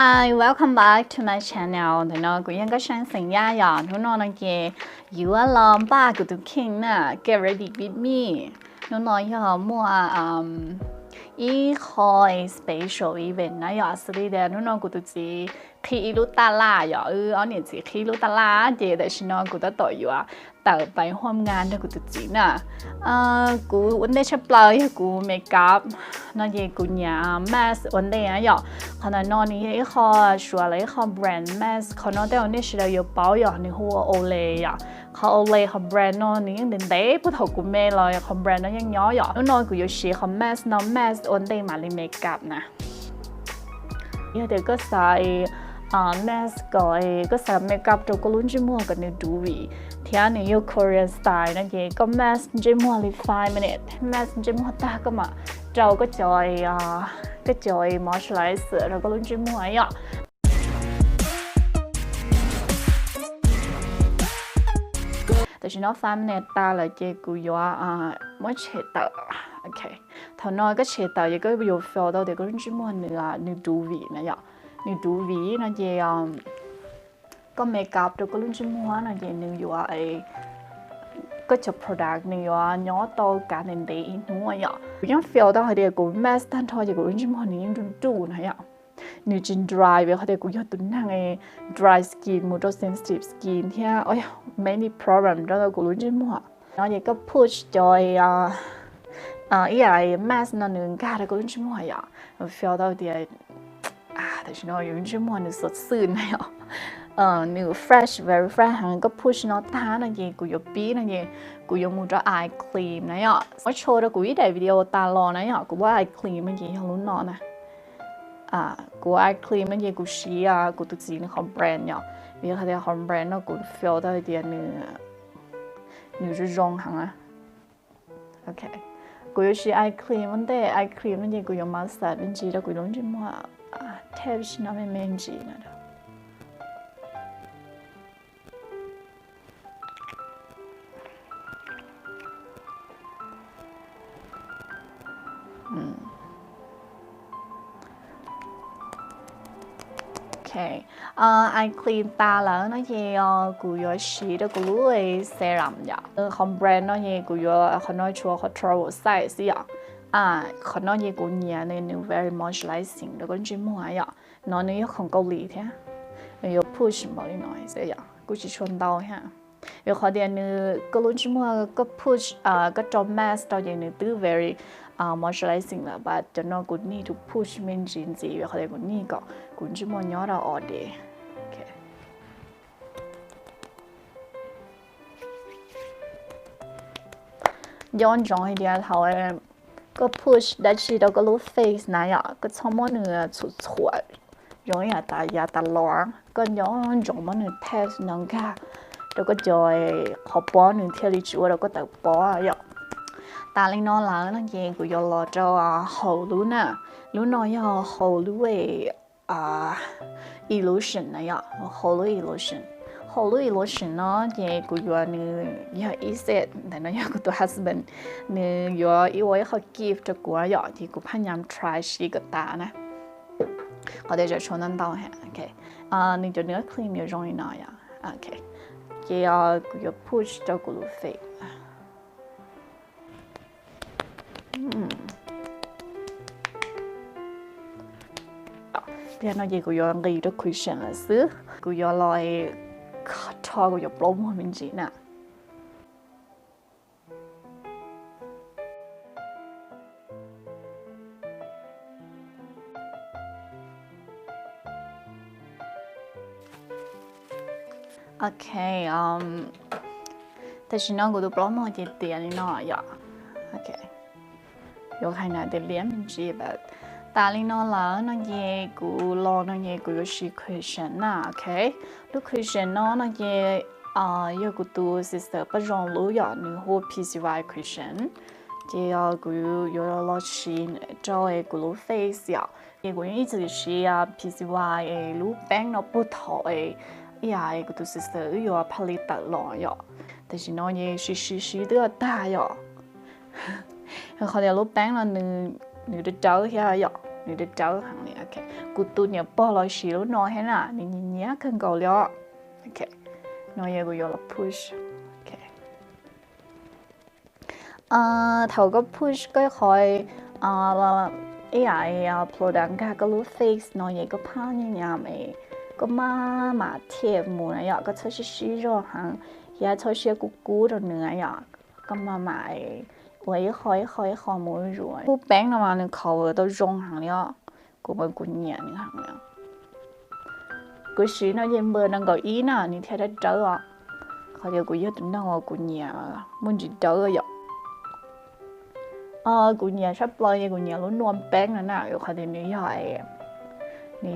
Hi, welcome back to my channel. Thì nó cũng có sáng sinh ya ya, nó nói kì you alone ba của tụi king nè, get ready with me. Nó nói ya mua ý khoi special event nè ya,所以的nó nói của tụi chị khi lúc ta la ya, ở nhà chị khi lúc ta la, thì để xin nó của tụi tôi ya, tạo bài hôm ngàn đó của tụi chị nè. Của vấn đề chấp lời của makeup, nó gì của nhà mask vấn đề á ya. Còn nó này họ sửa lấy họ brand mask, còn nó đều này là有保养的或 Olay 呀，họ Olay họ brand nó này những đến đấy bắt đầu của mẹ rồi họ brand nó những nhỏ nhỏ, nó nói của有些họ mask nó mask vấn đề mà lên makeup nè, như thế có sai mask cái có sai makeup cho cô luôn chỉ mua cái này đủ vị, thì anh này yêu Korean style nó gì có mask chỉ mua lên 5 minutes, mask chỉ mua ta cơ mà, trâu có trời cái trời moisturizer rồi có luôn chỉ mua ấy ạ. Tại vì nó 5 minutes ta là chỉ cú yo mới chế tạo, ok. Thằng nói cái chế tạo gì cái video feel đâu thì có luôn chỉ mua nữa đủ vị này ạ, nữa đủ vị nó gì có makeup rồi có luôn chỉ mua nó gì nữa yo ấy có chụp product này yo nhỏ to cả nên đấy đúng không ạ? Nhưng feel đó thì cũng mask thanh thôi thì cũng chỉ mua những cái đủ này ạ. Nếu trên dry vậy thì cũng có tuần hàng dry skin, một số sensitive skin thì many problem đó là cũng chỉ mua. Nó thì có push cho ý là mask nó nâng cao thì cũng chỉ mua ạ. Feel đó thì tại vì nó cũng chỉ mua được sốt sườn này ạ. Nếu fresh, very fresh hàng có push nó ta nó gì cũng có bí nó gì cũng có một cái eye cream này ạ. Ở chỗ đó cũng ít để video ta lo này ạ, cũng có eye cream nó gì không nó nè. Của eye cream nó gì cũng xí của tụi chị nó không brand nhở. Vì thế không brand nó cũng feel đó thì nếu chỉ dùng hàng ok. Cũng có xí eye cream vấn đề eye cream nó gì cũng có massage bên chị đó cũng đúng chứ mà theo nó mới men gì nữa. Okay, eye cream ta là nó gì của yo xí đó của lưỡi serum vậy, không brand nó gì của yo không nói chua không travel size vậy, không nói gì của nhà nên nó very moisturizing đó con chim hoa vậy, nó nếu không câu lì thế, yo push bảo đi nói sẽ vậy, cũng chỉ chuẩn đau ha, yo khó đi nữa cái con chim hoa cái push cái trong mask đó gì nữa từ very moisturizing là, but cho nó cũng need to push mình chính gì vậy, họ cũng need có cũng chỉ muốn nhớ ra ở đây, ok. Dọn dọn thì dia thầu có push đã chỉ đâu có lúc face này ạ, có xong mọi người chụp chụp, rồi ta lo, có dọn dọn mọi người test nâng cao, đâu có chơi họ bỏ người theo lịch chúa đâu có tự bỏ vậy. Ta lên nó là nó gì của yo lo cho hậu lú nè, lú nói yo hậu lú về illusion này ạ, hậu lú illusion nó gì của yo như yo iset, tại nó yo của tôi husband, như yo yêu ấy họ gift cho của yo thì cũng phải nhắm try xí cái ta nè, có thể cho nên tao ha, ok, nên cho nữa clean yo rồi nói ok, cái của yo push cho của lú face. Thì nó gì của yo nghĩ được question là xứ của yo lại cho của yo blog của mình gì nè. Ok,แต่ฉันน้องกูดู blog มาจีเตียนี่น้อยอะok, yo hay là để liếm mình gì vậy, ta lên nó là nó gì của lo nó gì của yo question nè, ok, lúc question nó gì yo của tu sister bắt rong lú yo nữ hồ PCY question, thì của yo lo xin cho cái của lú face ya, cái của những cái gì PCY lú bang nó bút thôi, cái của tu sister yo palette lo yo,แต่ฉันน้องยี่ชีเดือดตายอ่ะเขาเดี๋ยวรูปแป้งเราหนึ่งเดือดเจ้าแค่อ่ะ nè để cháu hàng nè ok cụ tu nhớ bỏ lại xí lúc nói hết nè nè nhớ cần cầu liao ok nói giờ cụ yo là push ok thầu có push cái khỏi AI upload đăng cái lúc face nói giờ có phá như nhà mày có mà thiệp mù này ya có thôi xí rồi hàng ya thôi xí cú rồi nữa ya có mà vậy khỏi mũi rồi cú bén nó mà nó khẩu都rong hàng了cú mới cú nhẹ nữa hàng了cú xí nó yên bờ đang gọi ý nè你睇得着啊เขาจะกูยึดนั่งว่ากูnhẹ muốn chỉ đỡ rồiกูnhẹ sắpเลยกูnhẹ luôn nuông bén nữa nèเขาจะนี่vậyนี่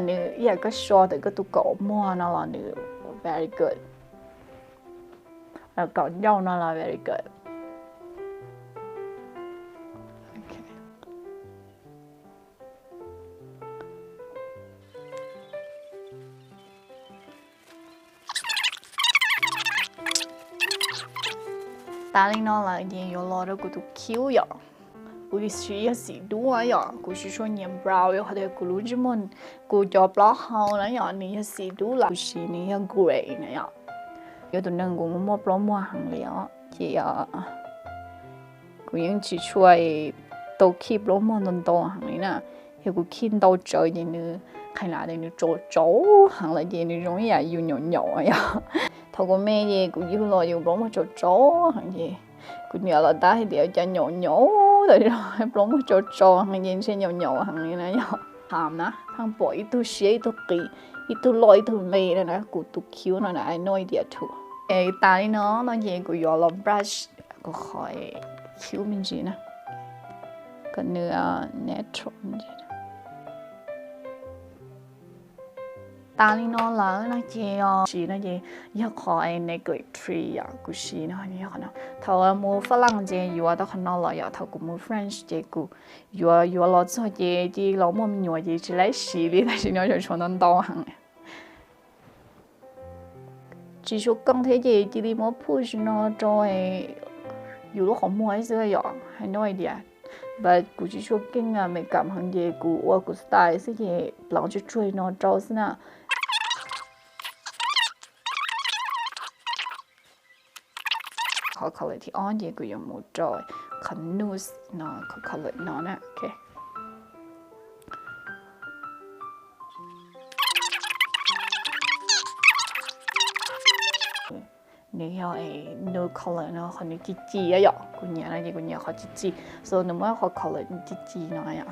นี่ก็ชอบแต่ก็ตัวเก่ามั่วนั่นแหละนี่ very good แล้วก่อนย่อนั่นแหละ very good 但係呢，也有攞到嗰度 Q 呀，佢需要時多呀，佢是說念 brow 呀，或者佢攞住門，佢就 block 好啦呀，你要時多啦，是你要 gray 呢呀，有度能夠摸 block 摸行了，也呀，佢應指出嚟都 keep block 摸到多行了呢，有個見到咗嘢呢，係嗱你做行啦嘢，你容易係要扭呀。透過咩嘢佢要來要攞乜做行嘢，佢又來打起啲就扭，但係攞乜做行嘢先扭行嘢咧又鹹啦，ทั้งปล่อยตัวเสียตัวตีตัวลอยตัวเมย์นะกูตัวคิ้วนะไอ้น้อยเดียวถูกตานี่เนาะมันยังกูยอมลอง brush ก็คอยคิ้วมันจีนะก็เนื้อ natural มันจีตาลีนอละนะเจียชีนะเจียขอไอ้ในกรีทรีอ่ะกูชีนะนี่ขนาดเท่ามูฝรั่งเจียอยู่ว่าต้องขนาดละอย่าเท่ากูมูเฟรนช์เจียกูอยู่เราจะเจียจีเราไม่มีอยู่เจียจะไล่ชีเลยแต่ชีเนี่ยจะชวนนั่งต่อหังจีสุกังเทเจียจีดีมูพูชเนาะจอยอยู่ลูกของมวยเสียอย่างให้น้อยเดียวแต่กูจีสุกิ้งอ่ะไม่กำหังเจียกูว่ากูสไตล์สิเจียหลังจะช่วยน้องเจ้าสินะเขาเลยที่อ้อนเยกูยังมูจอยคันนูสเนาะเขาเลยเนาะนะโอเคนี่เขานูเขาเลยเนาะเขานี่จีอะหยอกกูเนี่ยนะกูเนี่ยเขาจีส่วนหนึ่งว่าเขาเลยจีเนาะอ่ะ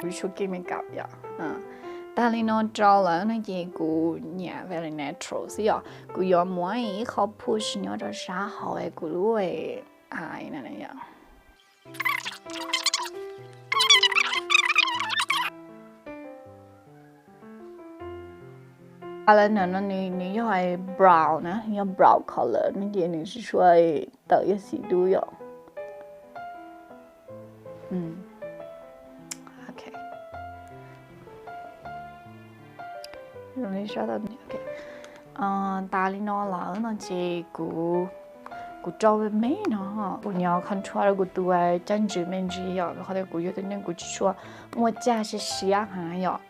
กูช่วยกินไม่กลับอ่ะแต่ลีนอนจอแล้วนะเยกูเนี่ย very natural สิอ่ะกูยอมว่าเขา push เนี่ยจะช้าเขากูรู้ไอ้นั่นเนี่ยอะไรเนี่ยนี่要係 brown นะ要 brown color 那嘢你是說等一時都有容易刷到你 OK 大理那啦那这个照片美呢哈我要看出来个多真正面子呀然后的有的人说我家是啥哈呀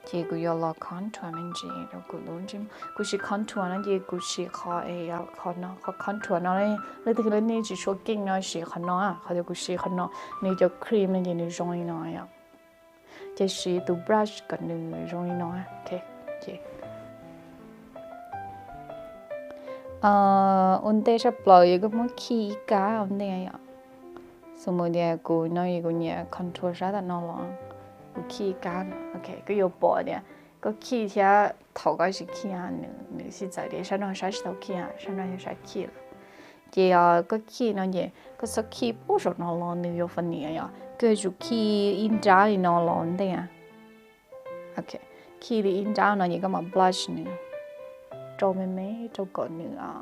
这个要拉看出来面子然后龙就是看出来那这个是考要看呢看出来那嘞那这个你只说经那是看呢啊他的是看呢你就 cream 那你容易呢呀这是都 brush 跟你容易呢 OK onde sắp lời có muốn khi cá onde à xong rồi dia cô nói cô nhẹ control sát là nó lo cô khi cá ok cái yêu bỏ dia có khi thì thầu cái gì khi nữa thì tại để sao nó sát thầu khi sao nó sát khi là chỉ có khi nó gì có số khi bố số nó lo nữa yêu phần này à cái chú khi in ra thì nó lo onde à ok khi đi in ra nó gì có mà blush nữa trâu mấy trâu còn nữa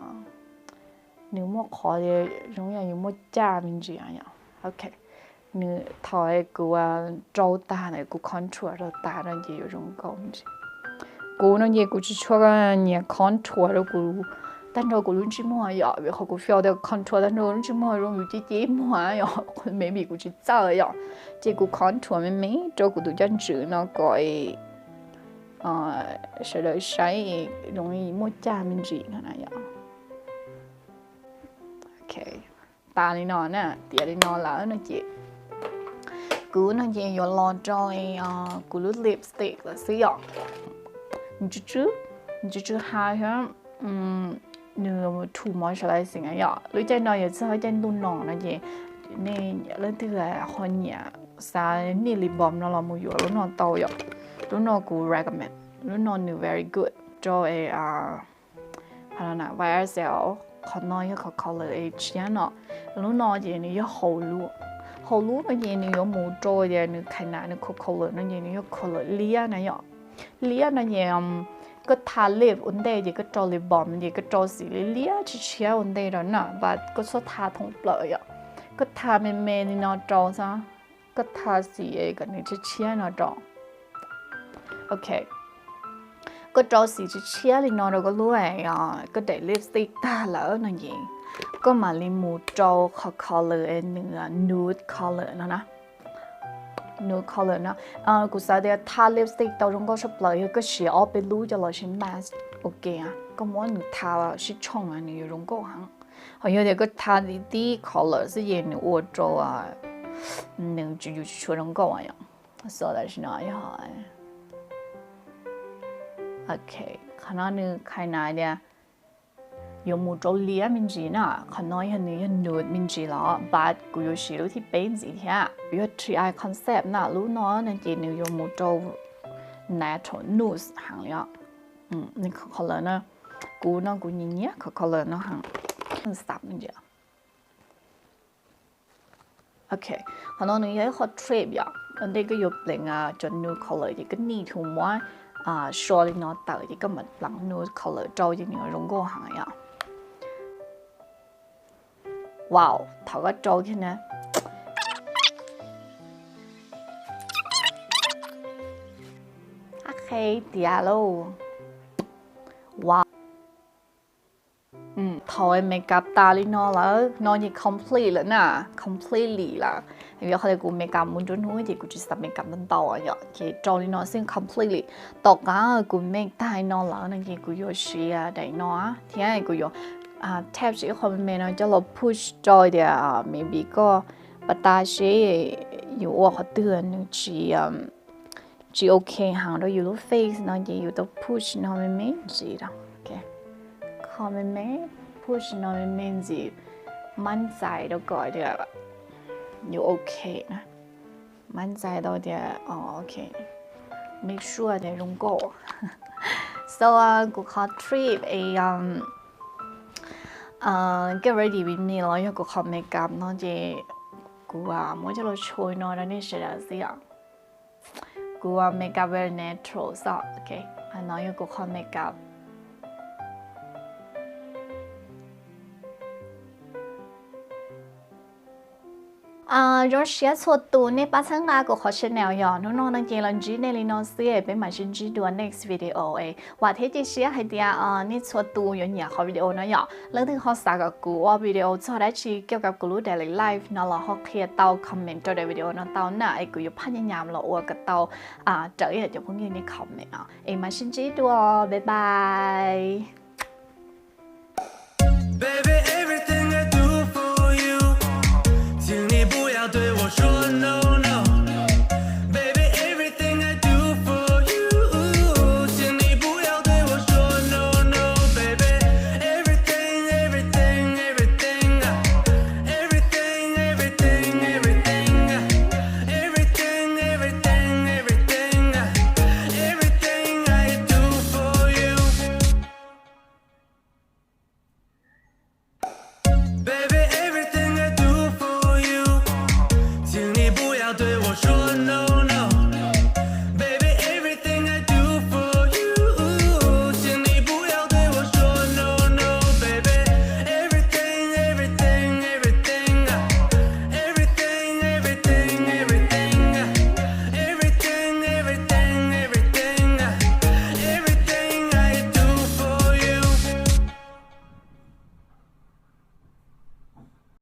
nếu mà khó thì giống như một cha mình chỉ à ok nếu thôi cô trâu ta này cô control rồi ta là gì giống con cô nó gì cô chỉ cho cái nhà control rồi cô 但是我论只么呀，为何我 feel 到 control， 但是我论只么容易接么呀，我没比我去找呀，结果 control 没做我都真知那个是的，谁容易没加面子那样。OK， ta đi nó nè, tía đi nó là nó chị. Cứ nó chị vô lo cho cứ lướt lipstick là sử dụng. Chứ hai hả, nửa thủ mối trở lại sinh ấy ạ. Lúc chạy nó giờ sẽ chạy đun nọ nó chị. Nên lên thứ là hoa nhà, sa nị lip balm nó là một yếu lúc nó tao ạ. Lúc nó cũng recommend, lúc nó very good cho YSL. Còn nói cái color age nó lúc nó gì nó hậu lúa nó gì nó mù trôi gì nó khai nãy nó color nó gì nó color lia này ạ lia nó gì cái thà lip vấn đề gì cái trò lip balm gì cái trò gì lia chỉ chia vấn đề đó nè và cái số thà thông lợi ạ cái thà mềm nó trò sao cái thà gì cái này chỉ chia nó trò ok cái trò gì chỉ chia thì nó đâu có lúa cái để lipstick ta lỡ nó gì có mà lên một trò color nữa nude color nó nè nude color nó cũng sao để tha lipstick tao trong có sắp lại cái gì ở bên lúa cho là xin mask ok có muốn tha sẽ chọn này trong có hẳn hồi giờ cái tha đi color是也你我做能就出trong có vậy so that's not ok khả năng như khai này nè dùng một chỗ lia mình chỉ nè khả năng hình như nude mình chỉ là but cũng có sử dụng thì bên gì thế có three eye concept nè lúc nó nên chỉ nếu dùng một chỗ natural nude hàng nhá nên color nó cũng nhìn nhé color nó hàng sắp mình chưa ok khả năng như hot trip vậy anh đây cái dục lên cho nude color thì cái nhị thủ mỗi so lên nó tới thì cái mặt bằng nude color trâu cho nhiều rung cô hàng ạ wow thảo cái trâu thế nè ok tía luôn wow thôi makeup ta lên nó là nó như complete rồi nè completely là vì họ cũng makeup muốn chuẩn hóa thì cũng chỉ sắp makeup đến tàu vậy thì cho lên nó xin completely tất cả cũng make tai nó là nó gì cũng có gì để nó thì ai cũng có tap chỉ không mình nó cho nó push cho thì maybe có bắt ta sẽ có họ tưởng chỉ ok hàng đóอยู่ face nó chỉอยู่ push nó mới gì đó ok không mới push nó mới gìมั่นใจđó gọi đượcอยู่ ok นะมั่นใจ到的ok make sure 的用过 so กูขอ trip get ready with me แล้วกูขอ make up เนาะจีกูไม่จะเราช่วยเนาะแล้วนี่เสร็จแล้วสิกู make up very natural so ok อันนั้นกูขอ make up rồi sẽ số tu này bắt sang là của họ sẽ nào giờ nó đang chơi lần chỉ này nó sẽ bên mà xin chỉ đuổi next video ấy và thế thì sẽ hay đi này số tu有nhà họ video nó giờ lần thứ họ xả cái của video cho đấy chỉ เกี่ยวกับ của daily life nó là họ kia tao comment cho đại video nó tao nãy ai cũng有พยายาม了我个tao trở lại cho những người comment em mà xin chỉ đuổi bye bye